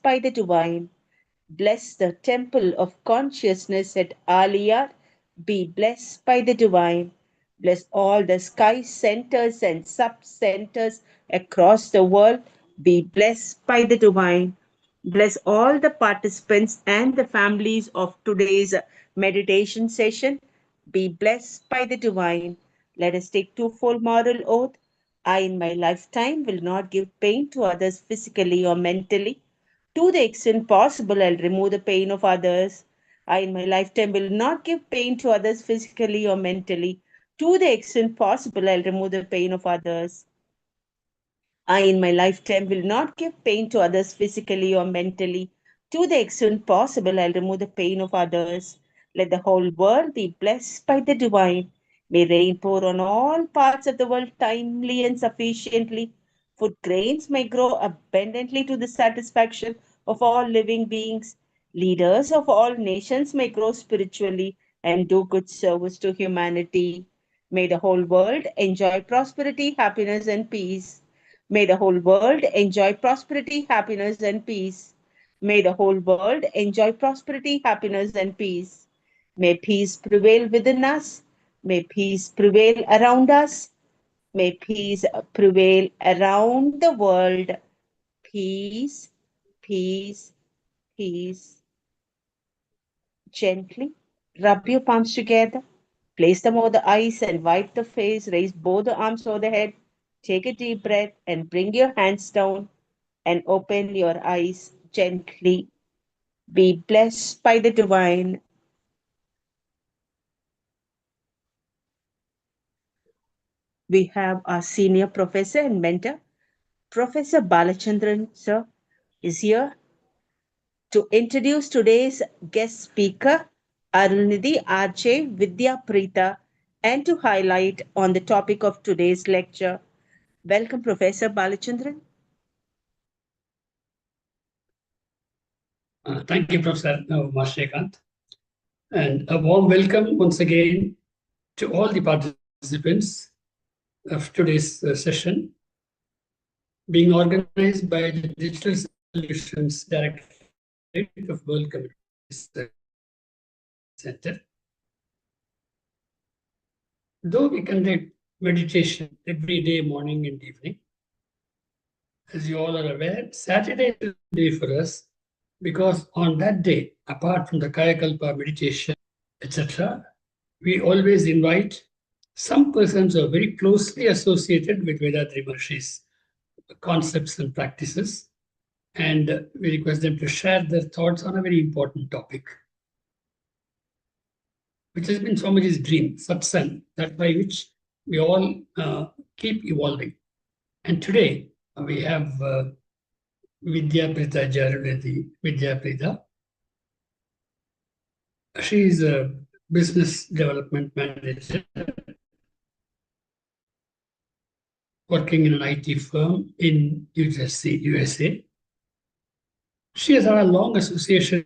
blessed by the divine. Bless the temple of consciousness at Aliyar. Be blessed by the divine. Bless all the sky centers and sub centers across the world. Be blessed by the divine. Bless all the participants and the families of today's meditation session. Be blessed by the divine. Let us take twofold moral oath. I, in my lifetime, will not give pain to others physically or mentally. To the extent possible, I'll remove the pain of others. I, in my lifetime, will not give pain to others physically or mentally. To the extent possible, I'll remove the pain of others. I, in my lifetime, will not give pain to others physically or mentally. To the extent possible, I'll remove the pain of others. Let the whole world be blessed by the divine. May rain pour on all parts of the world timely and sufficiently. Food grains may grow abundantly to the satisfaction of all living beings. Leaders of all nations may grow spiritually and do good service to humanity. May the whole world enjoy prosperity, happiness, and peace. May the whole world enjoy prosperity, happiness, and peace. May the whole world enjoy prosperity, happiness, and peace. May peace prevail within us. May peace prevail around us. May peace prevail around the world. Peace, peace, peace. Gently rub your palms together. Place them over the eyes and wipe the face. Raise both the arms over the head. Take a deep breath and bring your hands down and open your eyes gently. Be blessed by the divine. We have our senior professor and mentor, Professor Balachandran, sir, is here to introduce today's guest speaker, Arunidhi R.J. Vidya Preeta, and to highlight on the topic of today's lecture. Welcome, Professor Balachandran. Thank you, Professor Mashrikant. And a warm welcome once again to all the participants of today's session, being organized by the Digital Solutions Directorate of World Community Center. Though we conduct meditation every day, morning and evening, as you all are aware, Saturday is a day for us because on that day, apart from the Kayakalpa meditation, etc., we always invite some persons who are very closely associated with Vedadri Maharshi's concepts and practices, and we request them to share their thoughts on a very important topic, which has been Swamiji's dream, satsang, that by which we all keep evolving. And today we have Vidya Preeta Jarunidhi, Vidya Preeta. She is a business development manager working in an IT firm in New Jersey, USA. She has had a long association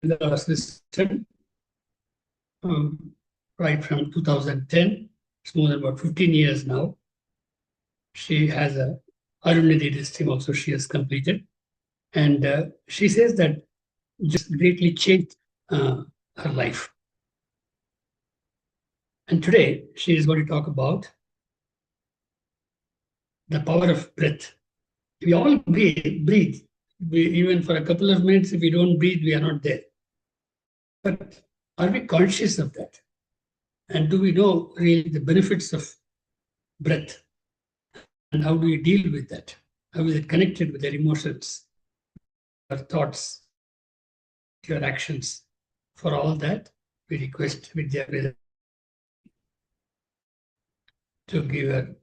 with our system, right from 2010. It's more than about 15 years now. She has a Arunidhi system also she has completed. And she says that just greatly changed her life. And today she is going to talk about the power of breath. We all breathe. Even for a couple of minutes, if we don't breathe, we are not there. But are we conscious of that? And do we know really the benefits of breath? And how do we deal with that? How is it connected with our emotions, our thoughts, your actions? For all that, we request Vidya to give her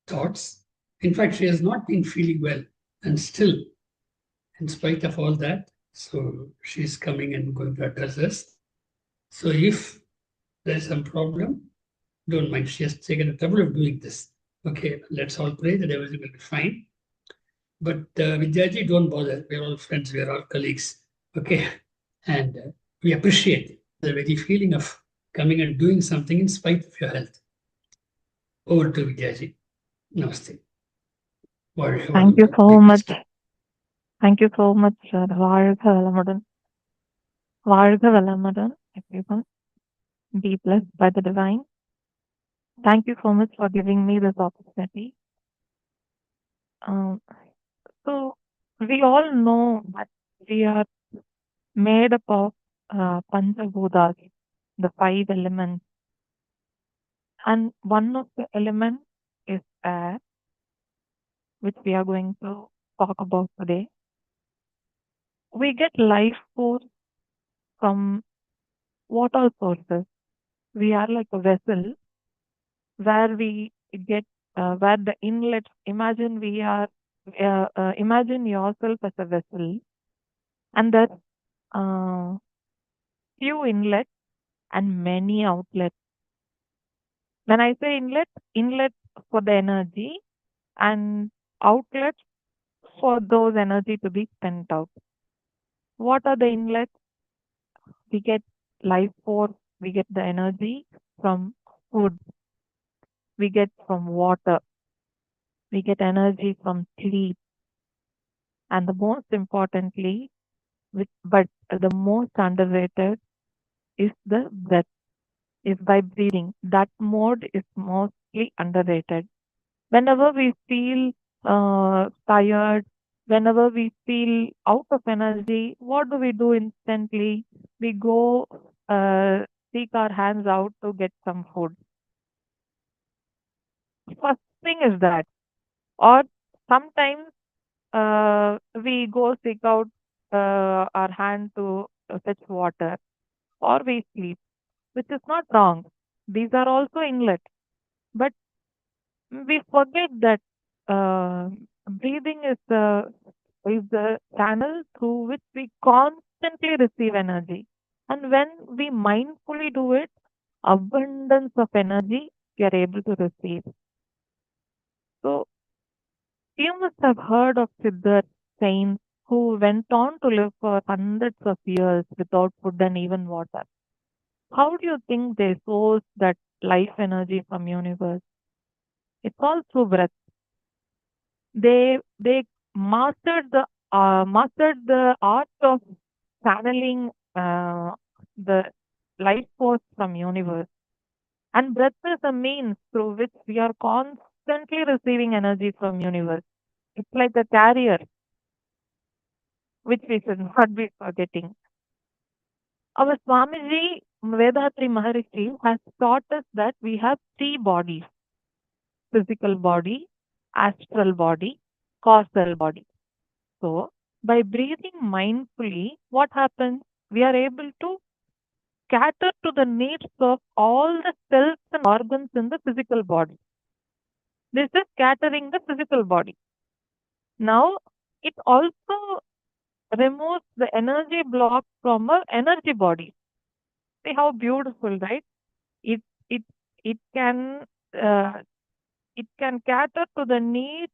thoughts. In fact, she has not been feeling well, and still, in spite of all that, so she's coming and going to address us. So if there's some problem, don't mind. She has taken the trouble of doing this. Okay, let's all pray that everything will be fine. But Vidyaji, don't bother. We're all friends. We're all colleagues. Okay, and we appreciate the very feeling of coming and doing something in spite of your health. Over to Vidyaji. Namaste. Thank you so much. Thank you so much, sir. Varga Valamadan, everyone. Be blessed by the divine. Thank you so much for giving me this opportunity. Um, so, we all know that we are made up of Panchabhutas, the five elements, and one of the elements is air, which we are going to talk about today. We get life force from water sources. We are like a vessel where we get where the inlet. Imagine yourself as a vessel, and there uh, few inlets and many outlets. When I say inlet for the energy and outlets for those energy to be spent out. What are the inlets? We get life force, we get the energy from food, we get from water, we get energy from sleep, and the most importantly, but the most underrated is the breath, is by breathing. That mode is mostly underrated. Whenever we feel tired, whenever we feel out of energy, what do we do instantly? We go seek our hands out to get some food. First thing is that, or sometimes we go seek out our hand to fetch water, or we sleep, which is not wrong. These are also inlet, but we forget that breathing is the channel through which we constantly receive energy. And when we mindfully do it, abundance of energy we are able to receive. So you must have heard of Siddharth saints who went on to live for hundreds of years without food and even water. How do you think they source that life energy from universe? It's all through breath. They mastered the art of channeling the life force from universe. And breath is a means through which we are constantly receiving energy from universe. It's like a carrier, which we should not be forgetting. Our Swamiji Vedatri Maharishi has taught us that we have three bodies: physical body, astral body, causal body. So, by breathing mindfully, what happens? We are able to cater to the needs of all the cells and organs in the physical body. This is catering the physical body. Now, it also removes the energy block from our energy body. See how beautiful, right? It it it can uh, it can cater to the needs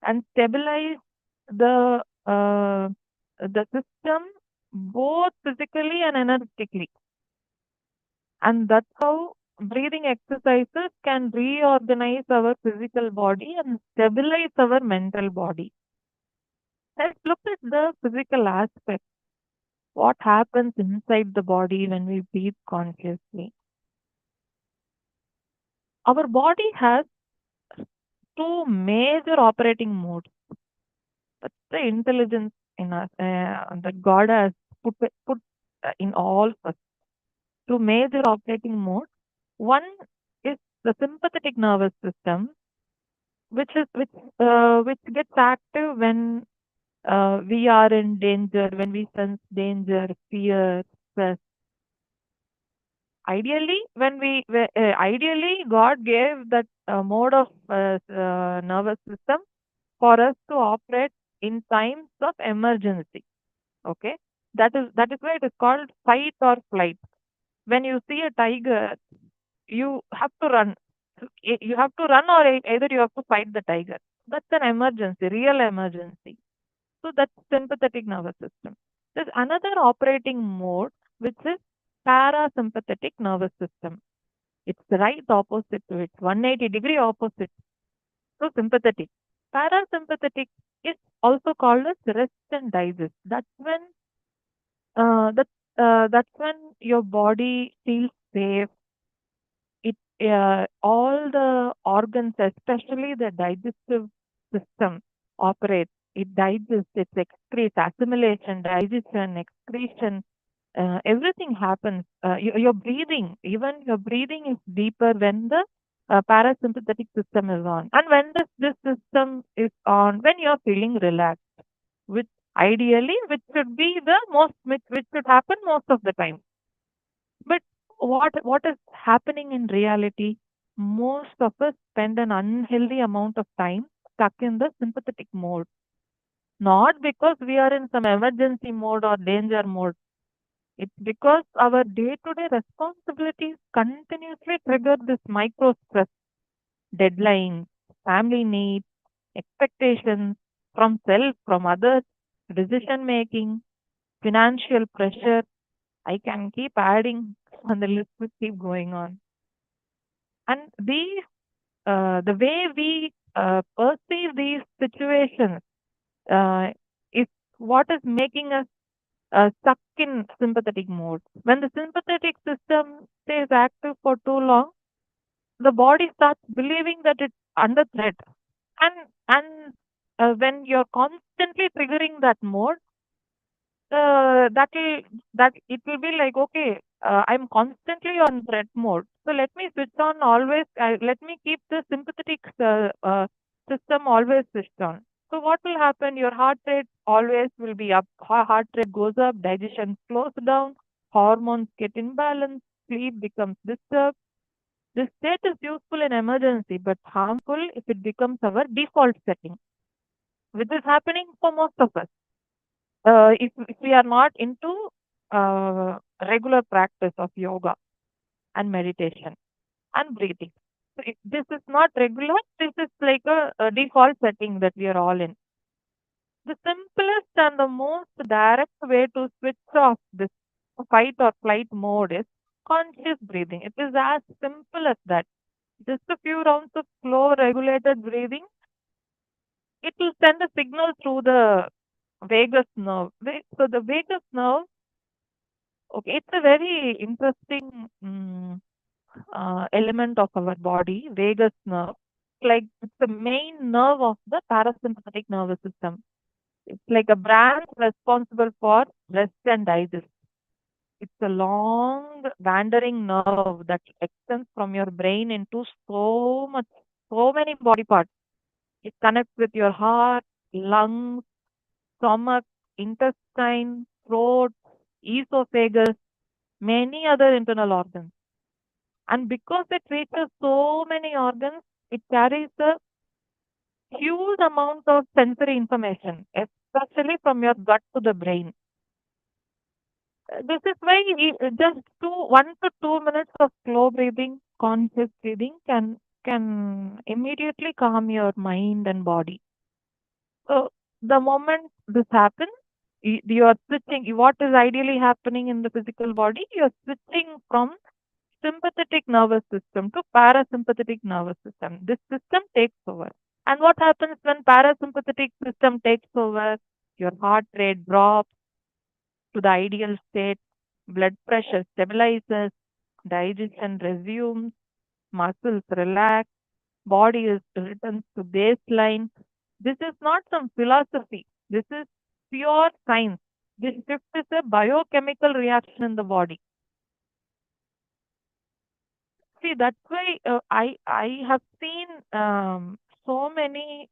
and stabilize the system both physically and energetically. And that's how breathing exercises can reorganize our physical body and stabilize our mental body. Let's look at the physical aspect. What happens inside the body when we breathe consciously? Our body has two major operating modes. That's the intelligence in us that God has put in all us. Two major operating modes. One is the sympathetic nervous system, which gets active when we are in danger, when we sense danger, fear, stress. Ideally, God gave that mode of nervous system for us to operate in times of emergency. Okay, that is why it is called fight or flight. When you see a tiger, you have to run. You have to run, or either you have to fight the tiger. That's an emergency, real emergency. So that's sympathetic nervous system. There's another operating mode which is parasympathetic nervous system. It's the right opposite to it, 180-degree opposite. So sympathetic. Parasympathetic is also called as rest and digest. That's when your body feels safe. It all the organs, especially the digestive system, operates. It digests, it excretes, assimilation, digestion, excretion, everything happens. Your breathing, even your breathing is deeper when the parasympathetic system is on. And when this system is on, when you're feeling relaxed, which ideally, which should happen most of the time. But what is happening in reality? Most of us spend an unhealthy amount of time stuck in the sympathetic mode. Not because we are in some emergency mode or danger mode. It's because our day-to-day responsibilities continuously trigger this micro stress, deadlines, family needs, expectations from self, from others, decision making, financial pressure. I can keep adding and the list will keep going on. And the way we perceive these situations uh, is what is making us stuck in sympathetic mode. When the sympathetic system stays active for too long, the body starts believing that it's under threat. And when you're constantly triggering that mode, that will that it will be like, okay, I'm constantly on threat mode, so let me switch on always. Let me keep the sympathetic system always switched on. So what will happen? Your heart rate always will be up. Heart rate goes up, digestion slows down, hormones get imbalanced, sleep becomes disturbed. This state is useful in emergency but harmful if it becomes our default setting, which is happening for most of us. If we are not into regular practice of yoga and meditation and breathing. So if this is not regular, this is like a default setting that we are all in. The simplest and the most direct way to switch off this fight or flight mode is conscious breathing. It is as simple as that. Just a few rounds of slow, regulated breathing, it will send a signal through the vagus nerve. So the vagus nerve, okay, it's a very interesting element of our body, vagus nerve. Like it's the main nerve of the parasympathetic nervous system. It's like a branch responsible for rest and digest. It's a long wandering nerve that extends from your brain into so many body parts. It connects with your heart, lungs, stomach, intestine, throat, esophagus, many other internal organs. And because it reaches so many organs, it carries a huge amount of sensory information, especially from your gut to the brain. This is why just 1 to 2 minutes of slow breathing, conscious breathing can immediately calm your mind and body. So the moment this happens, you are switching. What is ideally happening in the physical body? You are switching from sympathetic nervous system to parasympathetic nervous system. This system takes over. And what happens when parasympathetic system takes over? Your heart rate drops to the ideal state, blood pressure stabilizes, digestion resumes, muscles relax, body is returns to baseline. This is not some philosophy. This is pure science. This shift is a biochemical reaction in the body. See, that's why I have seen so many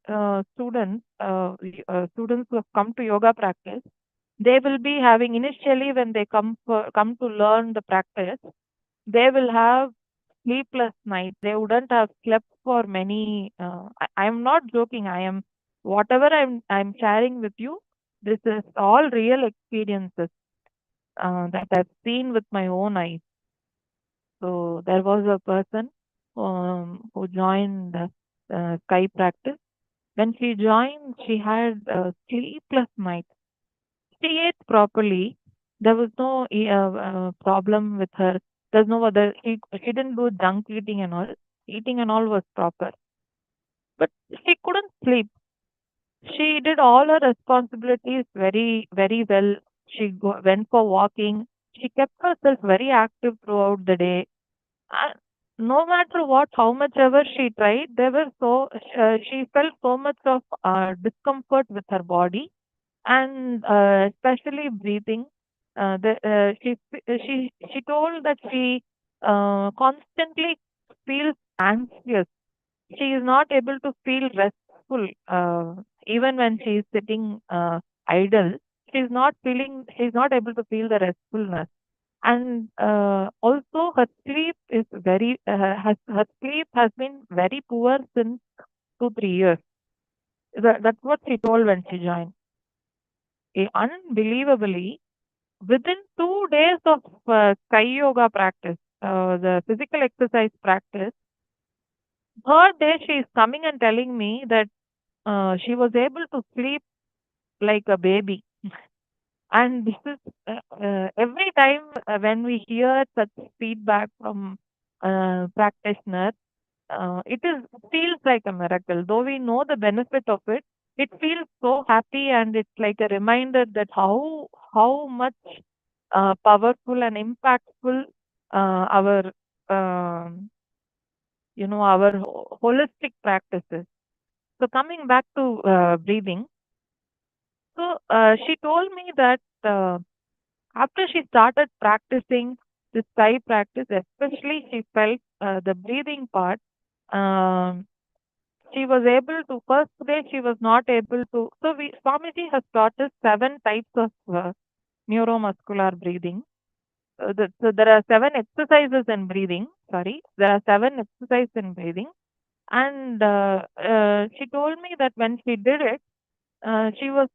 students who have come to yoga practice. They will be having initially when they come to learn the practice, they will have sleepless nights. They wouldn't have slept for many. I'm not joking. I am whatever I'm sharing with you. This is all real experiences that I've seen with my own eyes. So there was a person who joined Sky practice. When she joined, she had a sleepless night. She ate properly. There was no problem with her. There's no other. She didn't do junk eating and all. Eating and all was proper, but she couldn't sleep. She did all her responsibilities very, very well. She went for walking. She kept herself very active throughout the day. And no matter what, how much ever she tried, she felt so much of discomfort with her body, and especially breathing. She told that she constantly feels anxious. She is not able to feel restful, even when she is sitting idle. She's not able to feel the restfulness. And also her sleep is very her sleep has been very poor since 2 3 years. That's what she told when she joined. Unbelievably, within 2 days of Sky Yoga practice, the physical exercise practice, third day she is coming and telling me that she was able to sleep like a baby. And this is every time when we hear such feedback from practitioners, it feels like a miracle. Though we know the benefit of it, it feels so happy, and it's like a reminder that how much powerful and impactful our our holistic practices. So coming back to breathing, so she told me that after she started practicing this Thai practice, especially she felt the breathing part. Um, she was able to first day she was not able to. So we Swamiji has taught us 7 types of neuromuscular breathing. So there are 7 exercises in breathing. Sorry, there are 7 exercises in breathing. And she told me that when she did it, she was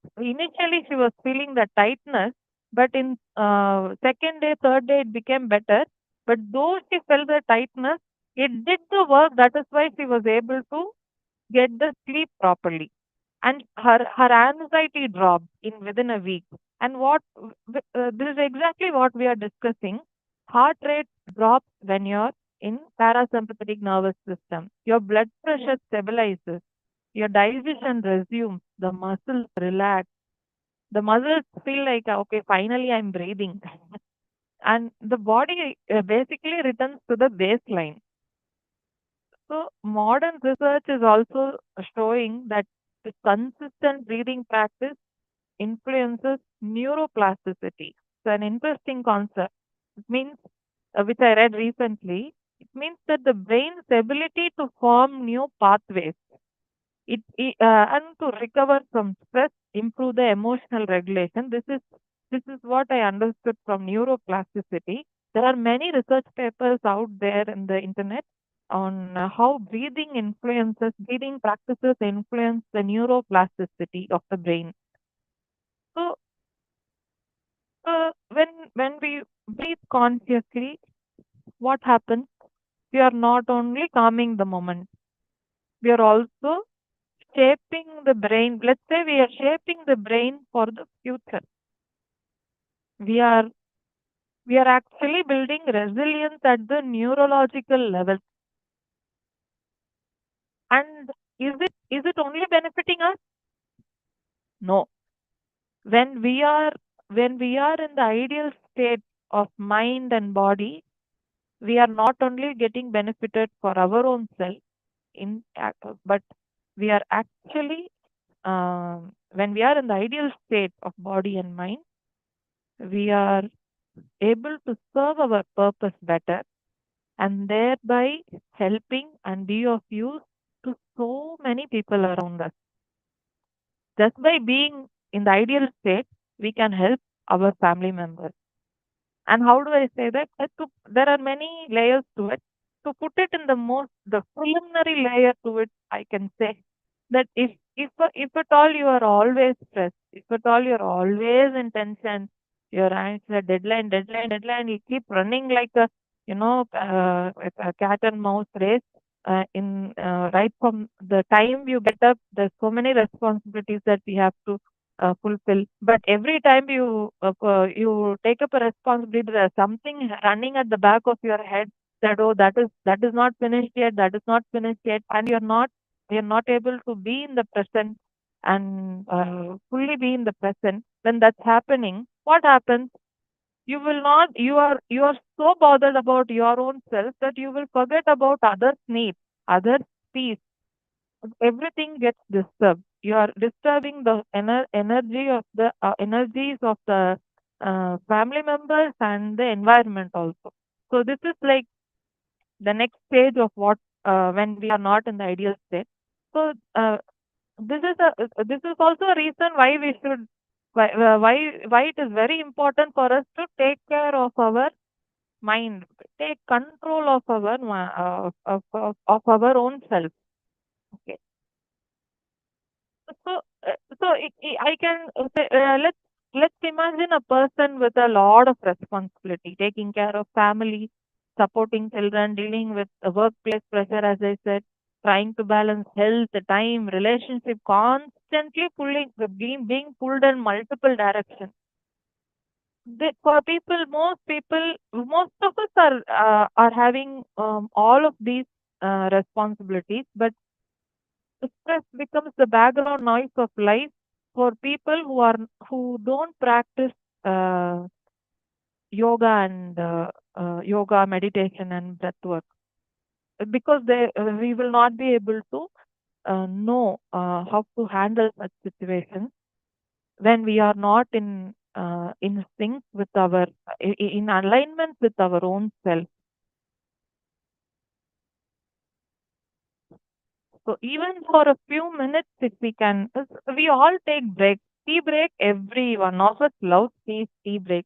feeling the tightness, but in second day, third day, it became better. But though she felt the tightness, it did the work. That is why she was able to get the sleep properly, and her anxiety dropped in within a week. And this is exactly what we are discussing. Heart rate drops when you're in parasympathetic nervous system. Your blood pressure stabilizes, your digestion resumes, the muscles relax, the muscles feel like, okay, finally I'm breathing. And the body basically returns to the baseline. So modern research is also showing that the consistent breathing practice influences neuroplasticity. So an interesting concept. It means, which I read recently, it means that the brain's ability to form new pathways, and to recover from stress, improve the emotional regulation. This is what I understood from neuroplasticity. There are many research papers out there in the internet on how breathing practices influence the neuroplasticity of the brain. So when we breathe consciously, what happens? We are not only calming the moment, we are also shaping the brain. Let's say we are shaping the brain for the future. We are we are actually building resilience at the neurological level. And is it only benefiting us? No. When we are when we are in the ideal state of mind and body, we are not only getting benefited for our own self, but we are actually, when we are in the ideal state of body and mind, we are able to serve our purpose better, and thereby helping and be of use to so many people around us. Just by being in the ideal state, we can help our family members. And how do I say that? There are many layers to it. To put it in the preliminary layer to it, I can say that if at all you are always stressed, if at all you're always in tension, you're anxious, deadline, you keep running like a cat and mouse race. In Right from the time you get up, there's so many responsibilities that we have to fulfill. But every time you take up a responsibility, there's something running at the back of your head that, oh, that is not finished yet, that is not finished yet, and you're not able to be in the present. and fully be in the present, when that's happening, what happens? You will not, you are so bothered about your own self that you will forget about others' needs, others' peace. Everything gets disturbed. You are disturbing the energy of the energies of the family members and the environment also. So this is like the next stage of what when we are not in the ideal state. So this is also a reason why we should why it is very important for us to take care of our mind, take control of our of our own self. Okay. So, I can say, let's imagine a person with a lot of responsibility, taking care of family, supporting children, dealing with the workplace pressure, as I said, trying to balance health, time, relationship, constantly being pulled in multiple directions. For people, most of us are having all of these responsibilities, but stress becomes the background noise of life for people who don't practice uh, yoga, meditation, and breath work, because we will not be able to know how to handle such situations when we are not in sync with in alignment with our own self. So even for a few minutes, if we can, we all take breaks. Tea break, every one of us loves tea break.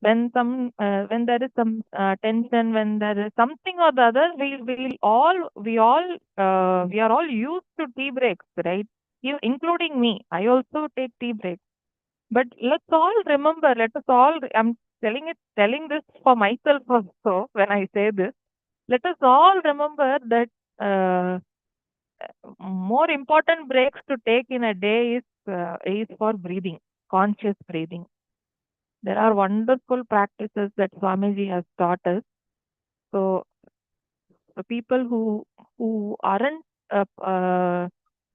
When there is some tension, when there is something or the other, we are all used to tea breaks, right? You, including me, I also take tea breaks. But let's all remember, let us all. I'm telling this for myself also when I say this. Let us all remember that. More important breaks to take in a day is for breathing, conscious breathing. There are wonderful practices that Swamiji has taught us. So the people who aren't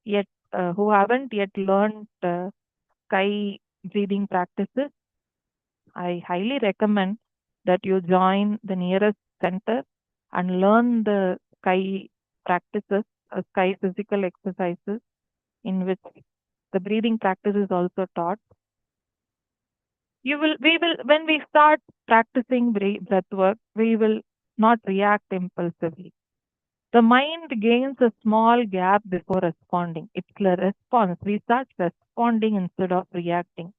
yet who haven't yet learned sky breathing practices, I highly recommend that you join the nearest center and learn the sky practices, sky physical exercises, in which the breathing practice is also taught. We will, when we start practicing breath work, we will not react impulsively. The mind gains a small gap before responding. It's the response. We start responding instead of reacting.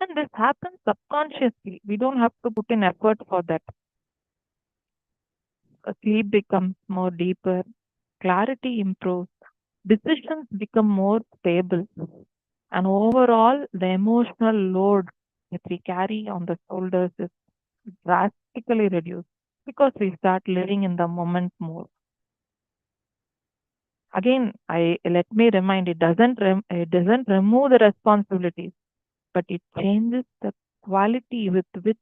And this happens subconsciously. We don't have to put in effort for that. Sleep becomes more deeper, clarity improves, decisions become more stable, and overall, the emotional load that we carry on the shoulders is drastically reduced because we start living in the moment more. Again, I let me remind, it doesn't remove the responsibilities, but it changes the quality with which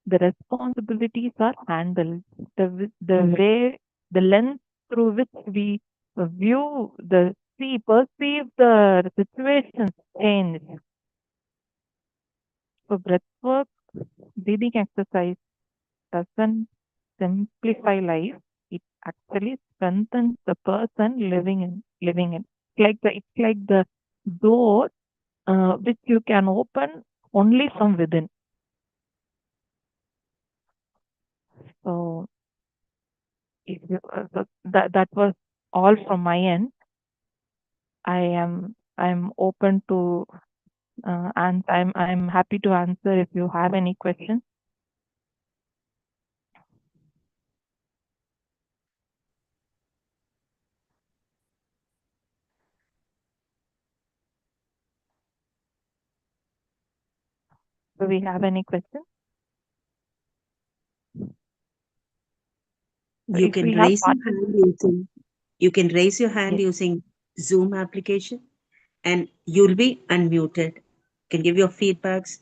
the responsibilities are handled, the way, the lens through which we view perceive the situations change. So breathwork, breathing exercise doesn't simplify life. It actually strengthens the person living in. It's like the door which you can open only from within. So if you, that was all from my end. I'm open to and I'm happy to answer if you have any questions. Do we have any questions? You If can we have raise your hand using yes. using Zoom application, and you'll be unmuted. You can give your feedbacks,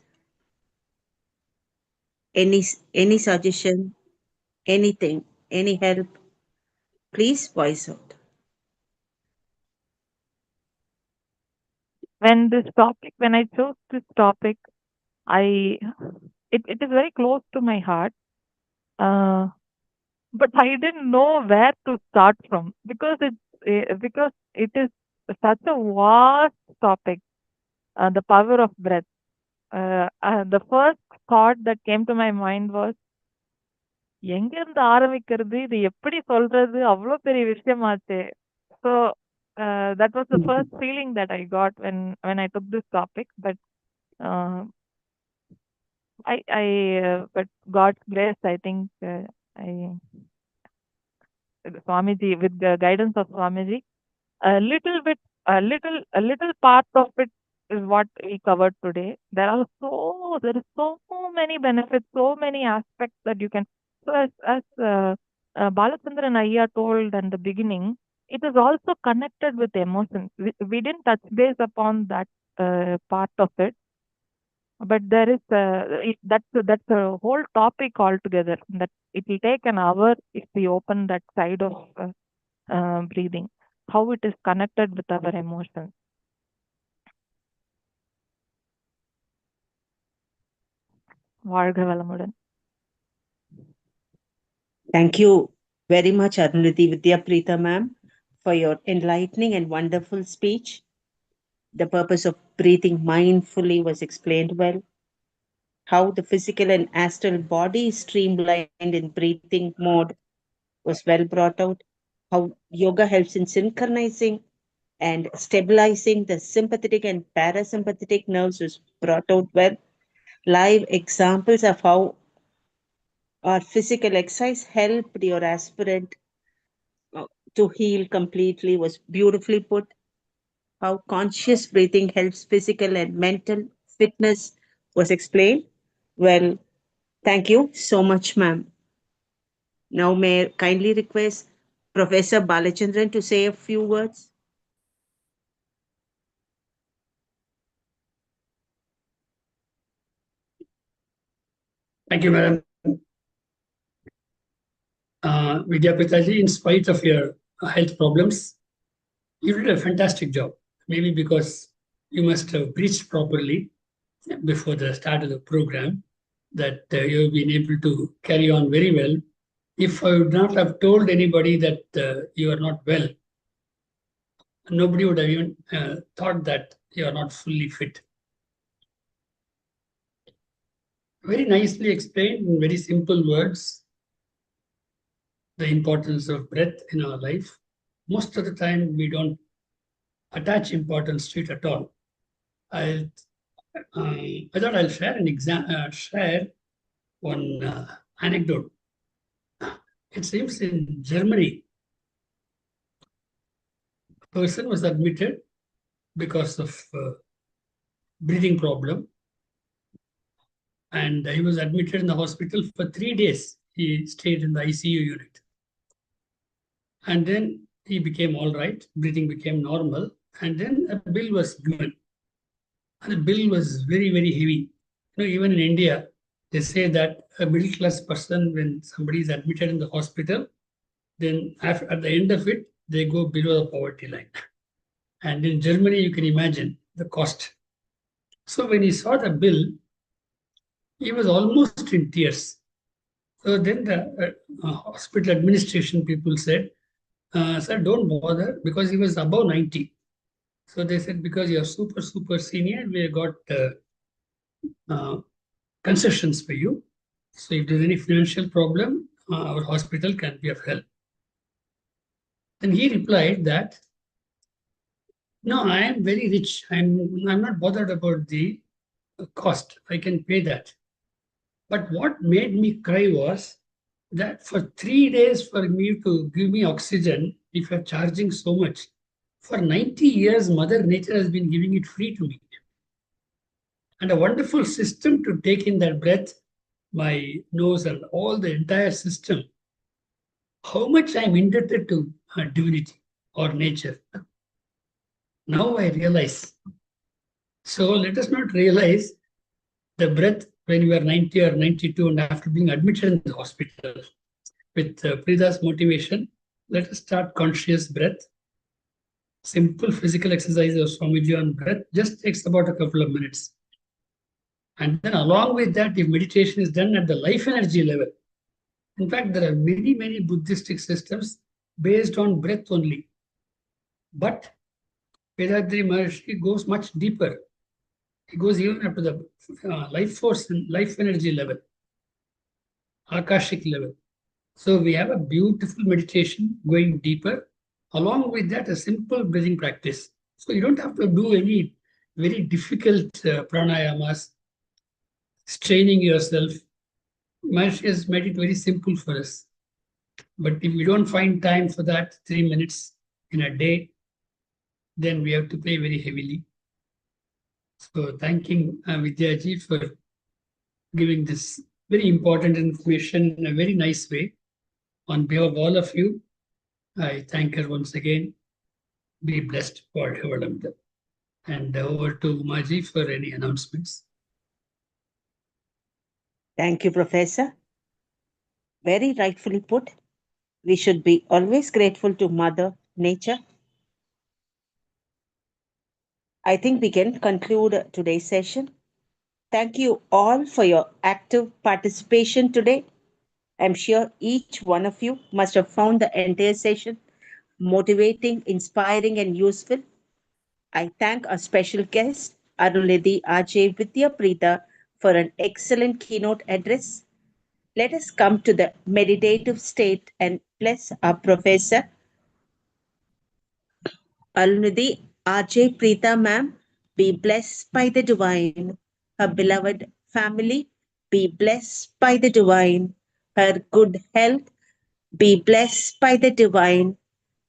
any suggestion, anything, any help, please voice out. when I chose this topic, it is very close to my heart. Uh, but I didn't know where to start from because it is such a vast topic. The power of breath. The first thought that came to my mind was, எங்க இருந்து ஆரம்பிக்கிறது, இது எப்படி சொல்றது, அவ்வளோ பெரிய விஷயமாச்சே. So that was the first feeling that I got when I took this topic. But uh, but God's grace, I think I Swamiji, with the guidance of Swamiji, a little part of it is what we covered today. There is so many benefits, so many aspects that you can. So as Balachandran Ayya told in the beginning, it is also connected with emotions. We didn't touch base upon that part of it, but there is that's a whole topic altogether. That it will take an hour if we open that side of breathing, how it is connected with our emotions. வாழ்க வளமுடன். Thank you very much, Arunidhi Vidyapreetha ma'am, for your enlightening and wonderful speech. The purpose of breathing mindfully was explained well. How the physical and astral body is streamlined in breathing mode was well brought out. How yoga helps in synchronizing and stabilizing the sympathetic and parasympathetic nerves was brought out well. Live examples of how our physical exercise helped your aspirant to heal completely was beautifully put. How conscious breathing helps physical and mental fitness was explained. Well, thank you so much, ma'am. Now, may I kindly request Professor Balachandran to say a few words? Thank you, madam. Vidyapreetha ji, in spite of your health problems, you did a fantastic job. Maybe because you must have breathed properly before the start of the program, that you've been able to carry on very well. If I would not have told anybody that you are not well, nobody would have even thought that you are not fully fit. Very nicely explained in very simple words, the importance of breath in our life. Most of the time, we don't attach importance to it at all. I thought I'll share one anecdote. It seems in Germany, a person was admitted because of breathing problem, and he was admitted in the hospital for 3 days. He stayed in the ICU unit, and then he became all right. Breathing became normal, and then a bill was given, and the bill was very, very heavy. You know, even in India, they say that a middle class person, when somebody is admitted in the hospital, then at the end of it, they go below the poverty line. And in Germany, you can imagine the cost. So when he saw the bill, he was almost in tears. So then the hospital administration people said, sir, don't bother, because he was above 90. So they said, because you're super, super senior, we got concessions for you. So if there's any financial problem, our hospital can be of help. Then he replied that, no, I am very rich. I'm not bothered about the cost. I can pay that. But what made me cry was that for 3 days for me to give me oxygen, if you're charging so much, for 90 years, Mother Nature has been giving it free to me. And a wonderful system to take in that breath, my nose and all the entire system. How much I'm indebted to divinity or nature. Now I realize. So let us not realize the breath when you are 90 or 92 and after being admitted in the hospital. With Preetha's motivation, let us start conscious breath. simple physical exercise of Swamiji on breath just takes about a couple of minutes. And then along with that, if meditation is done at the life energy level, in fact, there are many, many Buddhistic systems based on breath only. But Vedadri Maharshi goes much deeper. He goes even up to the life force and life energy level, Akashic level. So we have a beautiful meditation going deeper. Along with that, a simple breathing practice. So you don't have to do any very difficult pranayamas, straining yourself. Maharshi has made it very simple for us. But if we don't find time for that, 3 minutes in a day, then we have to pay very heavily. So thanking Vidyaji for giving this very important information in a very nice way. On behalf of all of you, I thank her once again. Be blessed for Havalamda. And over to Umaji for any announcements. Thank you, Professor. Very rightfully put. We should be always grateful to Mother Nature. I think we can conclude today's session. Thank you all for your active participation today. I'm sure each one of you must have found the entire session motivating, inspiring, and useful. I thank our special guest, Arunidhi Ajay Vidya Preeta, for an excellent keynote address. Let us come to the meditative state and bless our professor. Arunidhi Ajay Preeta ma'am, be blessed by the divine. Her beloved family, be blessed by the divine. Her good health, be blessed by the divine.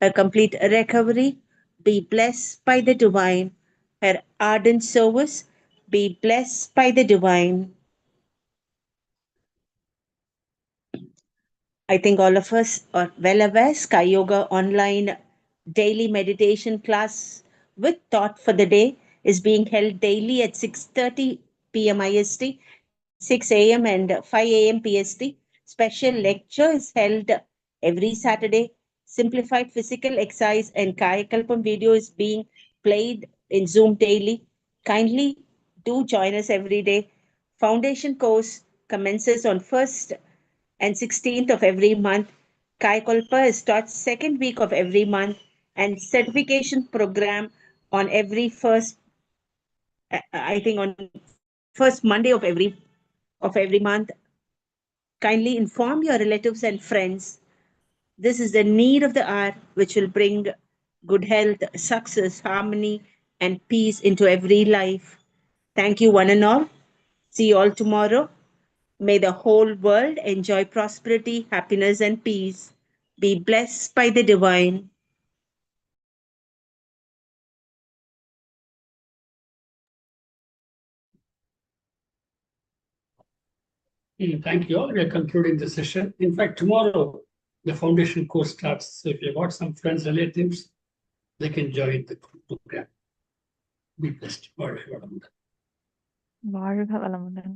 Her complete recovery, be blessed by the divine. Her ardent service, be blessed by the divine. I think all of us are well aware Sky Yoga online daily meditation class with thought for the day is being held daily at 6:30 p.m. IST, 6 a.m. and 5 a.m. PST. Special lecture is held every Saturday. Simplified physical exercise and Kayakalpam video is being played in Zoom daily. Kindly do join us every day. Foundation course commences on 1st and 16th of every month. Kaikolpa is taught second week of every month and certification program on every first, I think on first Monday of every month. Kindly inform your relatives and friends. This is the need of the hour which will bring good health, success, harmony, and peace into every life. Thank you, one and all. See you all tomorrow. May the whole world enjoy prosperity, happiness, and peace. Be blessed by the divine. Thank you all. We are concluding the session. In fact, tomorrow the foundation course starts. So if you've got some friends, relatives, they can join the program. Be blessed. வாழ்க வளமுடன்.